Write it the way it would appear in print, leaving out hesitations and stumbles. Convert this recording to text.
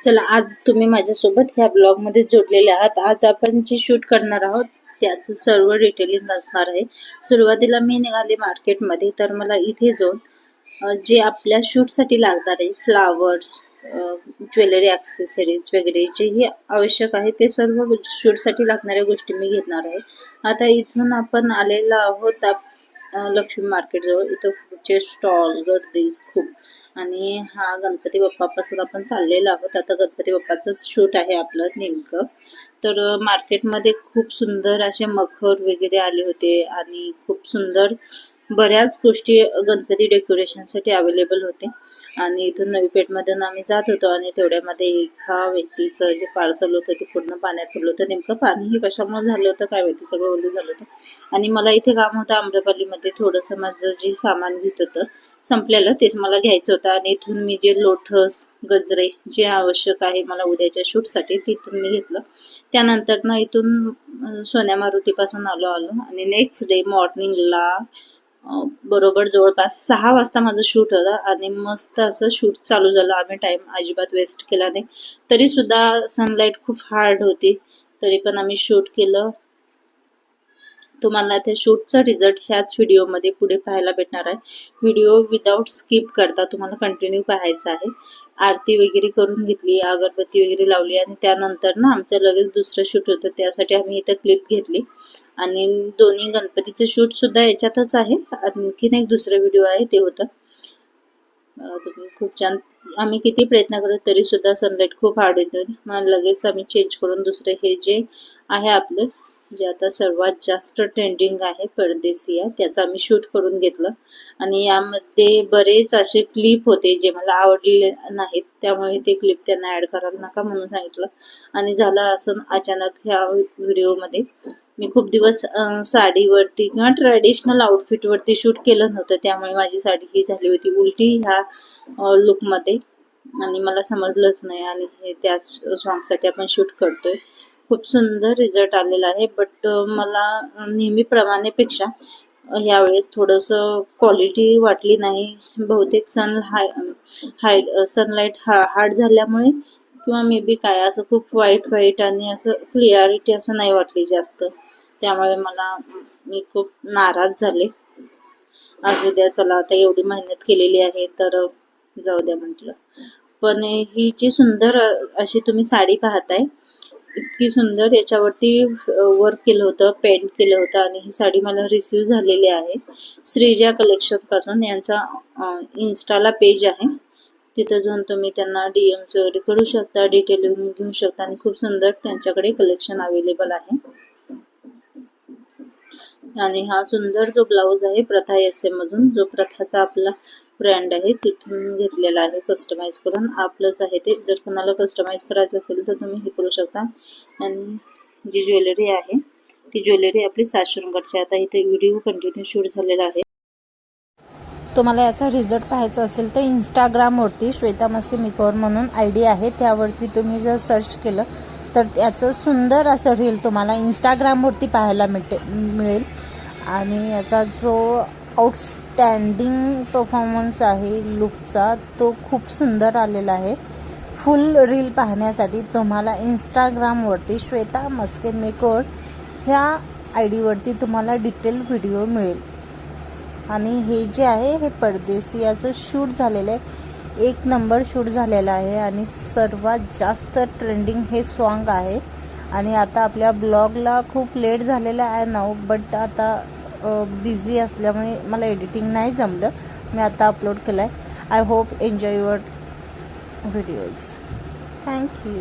चला, आज तुम्ही माझ्यासोबत ह्या ब्लॉगमध्ये जोडलेले आहात. आज आपण जे शूट करणार आहोत त्याचं सर्व डिटेलिंग असणार आहे. सुरुवातीला मी निघाले मार्केटमध्ये, तर मला इथे जाऊन जे आपल्या शूटसाठी लागणार आहे, फ्लावर्स, ज्वेलरी, ॲक्सेसरीज वगैरे जेही आवश्यक आहे ते सर्व शूटसाठी लागणाऱ्या गोष्टी मी घेणार आहे. आता इथून आपण आलेलो आहोत लक्ष्मी मार्केटजवळ. इथं फूडचे स्टॉल, गर्दीच खूप. आणि हा गणपती बाप्पापासून आपण चाललेलो आहोत. आता गणपती बाप्पाचंच शूट आहे आपलं नेमकं. तर मार्केटमध्ये खूप सुंदर असे मखर वगैरे आले होते आणि खूप सुंदर बऱ्याच गोष्टी गणपती डेकोरेशनसाठी अवेलेबल होते. आणि इथून नवी पेठमधून आम्ही जात होतो आणि तेवढ्यामध्ये एका व्यक्तीचं जे पार्सल होतं ते पूर्ण पाण्यात पडलं होतं. नेमकं पाणीही कशामुळे झालं होतं काय माहिती, सगळं ओलं झालं होतं. आणि मला इथे काम होतं आम्रपालीमध्ये, थोडंसं माझं जे सामान घेत होतं संपलेलं तेच मला घ्यायचं होतं. आणि इथून मी जे लोटस, गजरे जे आवश्यक आहे मला उद्याच्या शूटसाठी तिथून मी घेतलं. त्यानंतर ना इथून सोन्या मारुतीपासून आलो आणि नेक्स्ट डे मॉर्निंगला बरोबर जवळपास 6 वाजता माझं शूट होतं आणि मस्त असं शूट चालू झालं. आम्ही टाइम अजिबात वेस्ट केला नाही. तरी सुद्धा सनलाईट खूप हार्ड होती, तरी पण आम्ही शूट केलं. तुम्हाला त्या शूटचा रिझल्ट ह्याच व्हिडिओमध्ये पुढे पाहायला भेटणार आहे. व्हिडिओ विदाऊट स्किप करता तुम्हाला कंटिन्यू पाहायचा आहे. आरती वगैरे करून घेतली, अगरबत्ती वगैरे लावली आणि त्यानंतर ना आमचं लगेच दुसरं शूट होतं. त्यासाठी आम्ही इथं क्लिप घेतली आणि दोन्ही गणपतीचं शूट सुद्धा याच्यातच आहे. आणखीन एक दुसरं व्हिडिओ आहे ते होतं. तुम्ही खूप छान. आम्ही किती प्रयत्न करत तरी सुद्धा सनलाईट खूप हार्ड येतो. मग लगेच आम्ही चेंज करून दुसरे हे जे आहे आपलं जे आता सर्वात जास्त ट्रेंडिंग आहे परदेसिया, त्याचं आम्ही शूट करून घेतलं. आणि यामध्ये बरेच असे क्लिप होते जे मला आवडलेले नाहीत, त्यामुळे ते क्लिप त्यांना ऍड करायला नका म्हणून सांगितलं. आणि झालं असं अचानक ह्या व्हिडिओमध्ये मी खूप दिवस साडीवरती किंवा ट्रेडिशनल आउटफिटवरती शूट केलं नव्हतं, त्यामुळे माझी साडी ही झाली होती उलटी ह्या लुकमध्ये आणि मला समजलंच नाही. आणि हे त्याच सॉंगसाठी आपण शूट करतोय. खूप सुंदर रिझल्ट आलेला आहे. बट मला नेहमीप्रमाणेपेक्षा यावेळेस थोडंसं क्वालिटी वाटली नाही. बहुतेक सनलाईट हार्ड झाल्यामुळे किंवा मे बी काय असं खूप वाईट आणि असं क्लिअरिटी असं नाही वाटली जास्त, त्यामुळे मी खूप नाराज झाले. आज उद्या चला, आता एवढी मेहनत केलेली आहे तर जाऊ द्या म्हटलं. पण ही जी सुंदर अशी तुम्ही साडी पाहताय, इतकी सुंदर याच्यावरती वर्क केलं होतं, पेंट केलं होतं आणि ही साडी मला रिसीव झालेली आहे श्रीजा कलेक्शन पासून. यांचा इन्स्टाला पेज आहे, तिथं जाऊन तुम्ही त्यांना DMs वगैरे करू शकता, डिटेलिंग घेऊ शकता आणि खूप सुंदर त्यांच्याकडे कलेक्शन अवेलेबल आहे. आणि हा सुंदर जो ब्लाऊज आहे प्रथा SM मधून, जो प्रथाचा आपला ब्रँड आहे तिथून घेतलेला आहे, कस्टमाइज करून आपलंच आहे ते. जर कोणाला कस्टमाइज करायचं असेल तर तुम्ही हे करू शकता. आणि जी ज्वेलरी आहे ती ज्वेलरी आपली 7 शृंगारची. आता इथे व्हिडिओ कंटिन्यू शूट झालेला आहे. तुम्हाला याचा रिझल्ट पाहायचा असेल तर इंस्टाग्रामवरती श्वेता मस्के मेकओव्हर म्हणून ID आहे, त्यावरती तुम्ही जर सर्च केलं तर त्याचं सुंदर असं रील तुम्हाला इंस्टाग्रामवरती पाहायला मिळेल. आणि याचा जो आउटस्टँडिंग परफॉर्मन्स आहे लुकचा, तो खूप सुंदर आलेला आहे. फुल रील पाहण्यासाठी तुम्हाला इंस्टाग्रामवरती श्वेता मस्के मेकओव्हर ह्या ID वरती तुम्हाला डिटेल व्हिडिओ मिळेल. आणि हे जे आहे हे परदेसियाचं शूट झालेलं आहे, 1 नंबर शूट झालेला आहे आणि सर्वात जास्त ट्रेंडिंग हे सॉन्ग आहे. आणि आता आपल्या ब्लॉगला खूप लेट झालेला आहे नाव, बट आता बिझी असल्यामुळे मला एडिटिंग नाही जमलं, मी आता अपलोड केलं आहे. I hope enjoy your videos. Thank you.